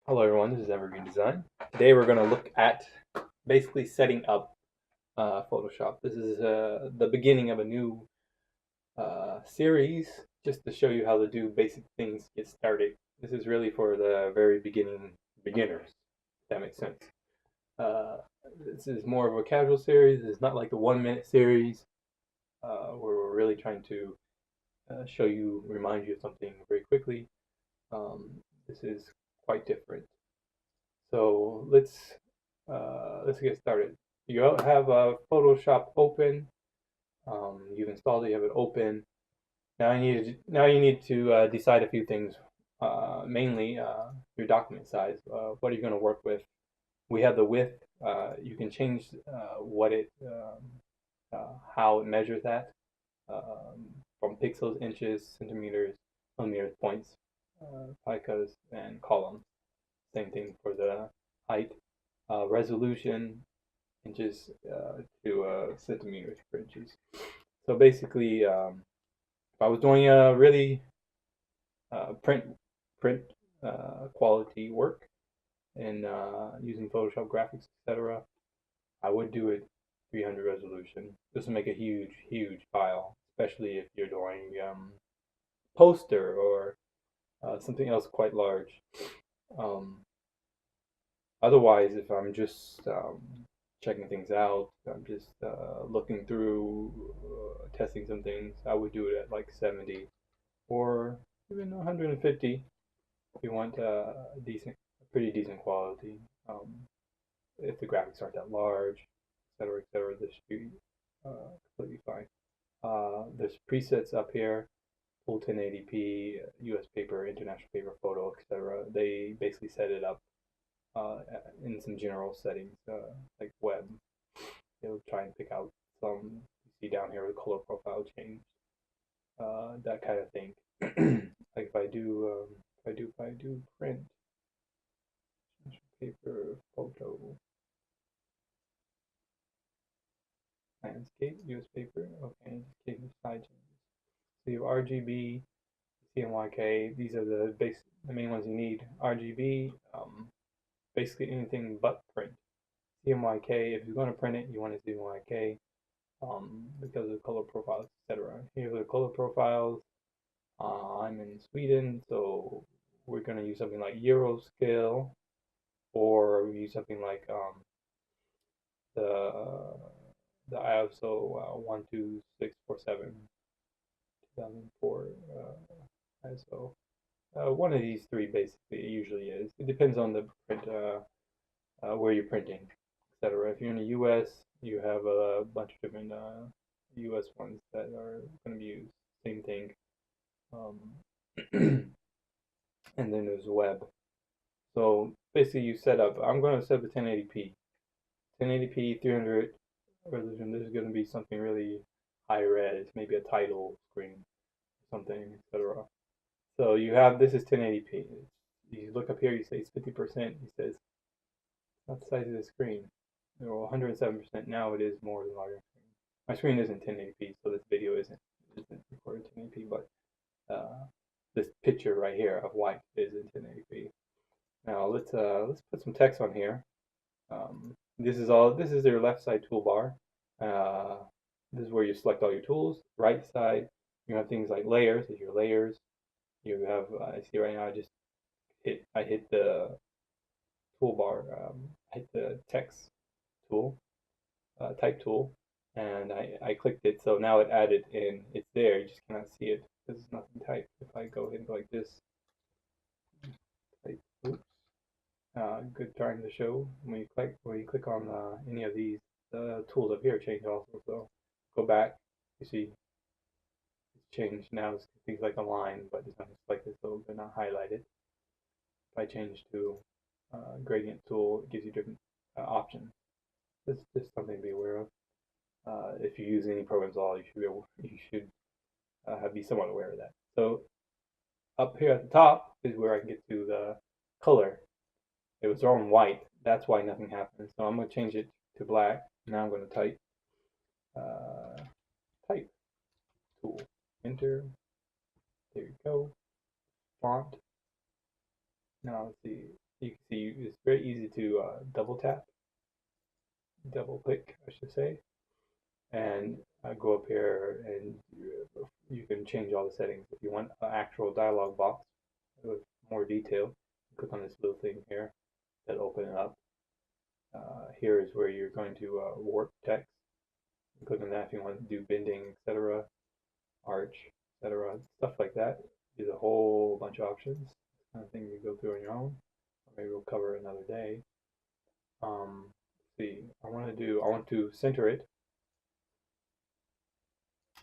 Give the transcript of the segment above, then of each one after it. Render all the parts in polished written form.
Hello everyone, this is Evergreen Design. Today we're going to look at basically setting up Photoshop. This is the beginning of a new series just to show you how to do basic things to get started. This is really for the very beginners, if that makes sense. Uh, this is more of a casual series. It's not like the 1 minute series where we're really trying to remind you of something very quickly. This is quite different. So let's get started. You have Photoshop open. You've installed it. You have it open. Now you need to decide a few things. Mainly your document size. What are you going to work with? We have the width. You can change how it measures that from pixels, inches, centimeters, millimeters, points, picas, and columns. Same thing for the height, resolution, inches to centimeters per inches. So basically, if I was doing a really print quality work and using Photoshop graphics, etc., I would do it 300 resolution. This will make a huge file, especially if you're doing poster or something else quite large. Um, Otherwise, if I'm just checking things out, I'm just looking through, testing some things, I would do it at like 70 or even 150 if you want pretty decent quality. If the graphics aren't that large, etc., this should be completely fine. There's presets up here, full 1080p, US paper, international paper, photo, etc. They basically set it up uh, in some general settings, like web. It'll try and pick out some, you see down here, the color profile change, that kind of thing. Like if I do print, paper, photo, landscape, US paper, okay, just keep the side changes. So you have RGB, CMYK, these are the main ones you need. RGB, basically anything but print. CMYK, if you're going to print it, you want to CMYK. Because of color profiles, etc. Here are the color profiles. I'm in Sweden, so we're going to use something like Euro scale, or we use something like the the ISO 12647 2004 ISO. One of these three basically it usually is. It depends on the print, where you're printing, etc. If you're in the U.S., you have a bunch of different US ones that are going to be used. Same thing. Um, and then there's web. So basically, you set up. I'm going to set the 1080p. 1080p 300 resolution. This is going to be something really high res, maybe a title screen, something, etc. So you have this is 1080p. You look up here, you say it's 50%. He says not the size of the screen. Or 107%. Now it is more than larger. My screen isn't 1080p, so this video isn't recorded 1080p, but this picture right here of white is in 1080p. Now let's put some text on here. This is your left side toolbar. Uh, this is where you select all your tools. Right side, you have things like layers. These are your layers. You have I see right now I hit the toolbar. I hit the text tool, type tool, and I clicked it. So now it added in. It's there. You just cannot see it because it's nothing typed. If I go ahead and go like this, type, oops. Good time to show when you click on any of these, the tools up here change also. So go back, you see it's changed now. It's things like a line, but it's not selected, so they're not highlighted. If I change to gradient tool, it gives you different options. This is just something to be aware of. If you use any programs at all, you should be somewhat aware of that. So up here at the top is where I can get to the color. It was drawn white. That's why nothing happened. So I'm going to change it to black. Now I'm going to uh, type tool, enter. There you go. Font. Now let's see. You can to double click, I should say, and go up here and you can change all the settings. If you want an actual dialog box with more detail, click on this little thing here that'll open it up. Here is where you're going to warp text. Click on that if you want to do bending, etc., arch, etc., stuff like that. There's a whole bunch of options. Kind of thing you go through on your own. Maybe we'll cover it another day. See, I want to center it.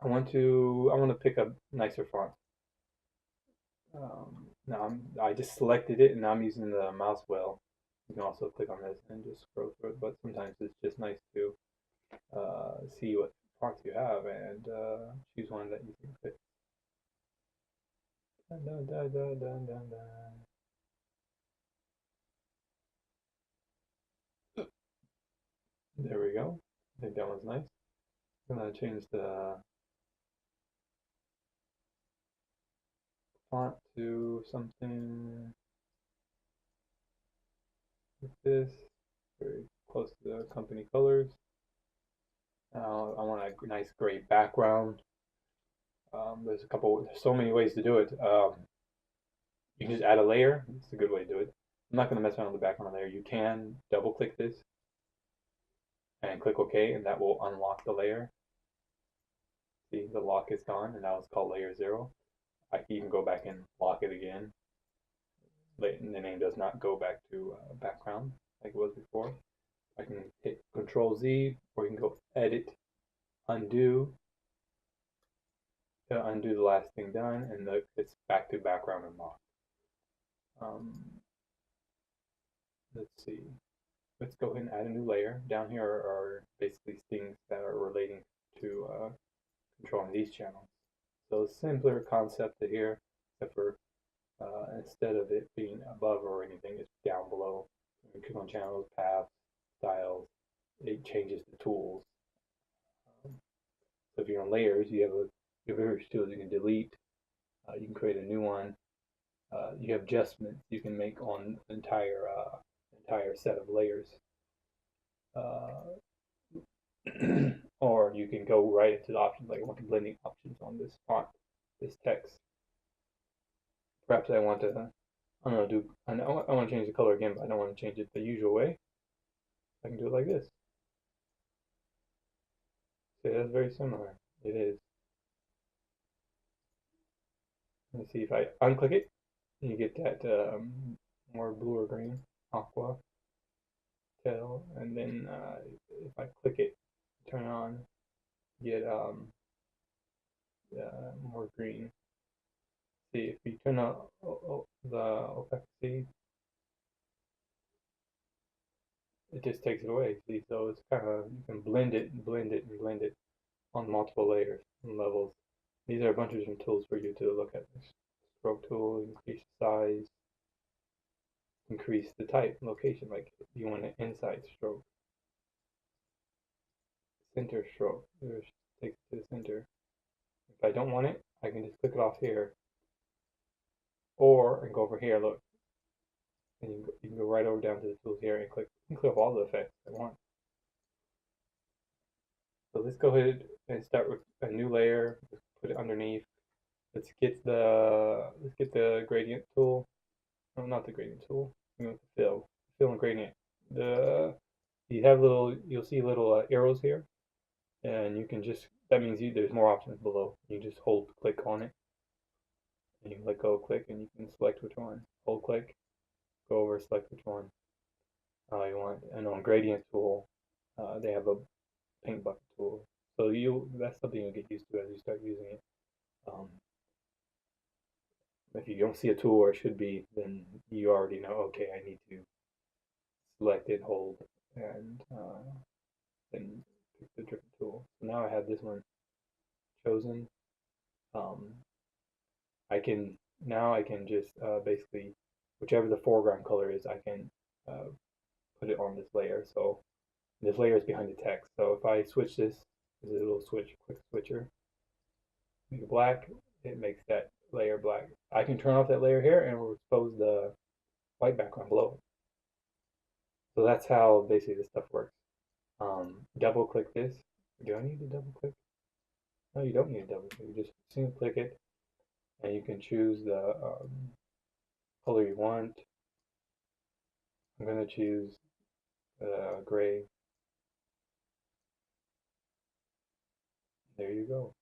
I want to pick a nicer font. Now I just selected it and now I'm using the mouse wheel. You can also click on this and just scroll through it, but sometimes it's just nice to see what fonts you have and choose one that you think fits. Dun, dun, dun, dun, dun, dun, dun. There we go. I think that one's nice. I'm gonna change the font to something like this, very close to the company colors. I want a nice gray background. There's so many ways to do it. You can just add a layer. It's a good way to do it. I'm not going to mess around with the background layer. You can double click this and click OK, and that will unlock the layer. See, the lock is gone, and now it's called layer 0. You can go back and lock it again. The name does not go back to background like it was before. I can hit Control Z, or you can go Edit, Undo, to undo the last thing done, and it's back to background unlocked. Let's see. Let's go ahead and add a new layer. Down here are basically things that are relating to controlling these channels. So simpler concept here, except for instead of it being above or anything, it's down below. When you click on channels, paths, styles, it changes the tools. So if you're on layers, you have various tools. You can delete, you can create a new one. You have adjustments you can make on the entire set of layers. Or you can go right into the options, like I want the blending options on this font, this text. Perhaps I want to, I don't know, I want to change the color again, but I don't want to change it the usual way. I can do it like this. So that's very similar. It is. Let me see if I unclick it, you get that more blue or green, aqua, tail, and then if I click it, turn it on, get more green. See, if you turn on the opacity, it just takes it away. See, so it's kind of, you can blend it and blend it and blend it on multiple layers and levels. These are a bunch of different tools for you to look at. Stroke tool, increase size, increase the type, location, like you want an inside stroke. Center stroke, it takes it to the center. If I don't want it, I can just click it off here. Or, and go over here, look. And you can go right over down to the tools here and click off all the effects at once. So let's go ahead and start with a new layer. Let's put it underneath. Let's get the gradient tool. No, not the gradient tool. I'm going to fill and gradient. You'll see little arrows here, and you can just, that means there's more options below. You just hold click on it, and you let go click, and you can select which one. Hold click, go over, select which one you want. And on gradient tool, they have a paint bucket tool. So that's something you'll get used to as you start using it. If you don't see a tool where it should be, then you already know, okay, I need to select it, hold, and then pick the different tool. So now I have this one chosen. I can just basically, whichever the foreground color is, I can put it on this layer. So this layer is behind the text. So if I switch this, there's a little quick switcher, make it black, it makes that layer black. I can turn off that layer here and we'll expose the white background below it. So that's how basically this stuff works. Double click this. Do I need to double click? No, you don't need to double click. You just single click it, and you can choose the color you want. I'm gonna choose gray. There you go.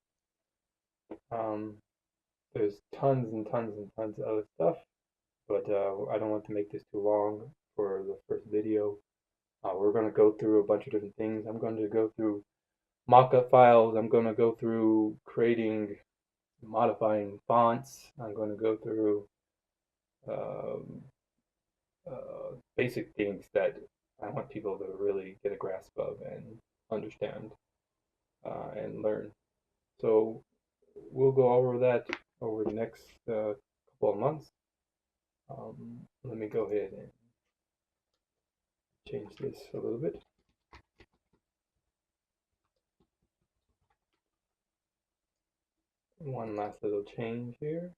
There's tons and tons and tons of other stuff, but I don't want to make this too long for the first video. We're going to go through a bunch of different things. I'm going to go through mockup files. I'm going to go through creating, modifying fonts. I'm going to go through um, basic things that I want people to really get a grasp of and understand and learn. So we'll go over that over the next couple of months. Let me go ahead and change this a little bit. One last little change here.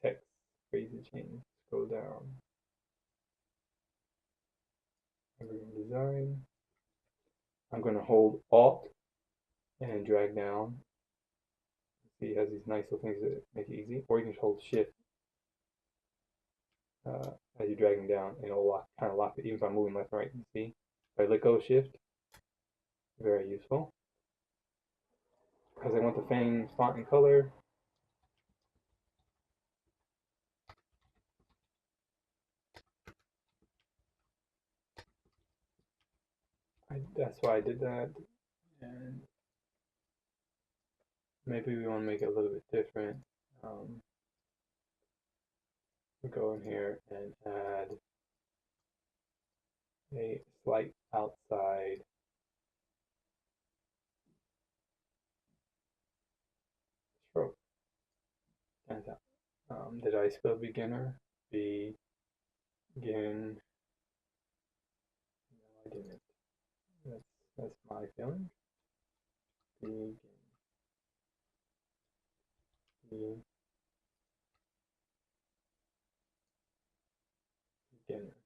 Text, crazy change. Scroll down. Evergreen design. I'm going to hold Alt and drag down. See, it has these nice little things that make it easy. Or you can just hold Shift as you're dragging down, and it'll kind of lock it. Even if I'm moving left and right, you can see. If I let go of Shift, very useful. Because I want the same font and color. That's why I did that. And maybe we want to make it a little bit different. We go in here and add a slight outside stroke. And did I spell beginner? Begin. No, I didn't. That's my feeling. Begin. Beginner.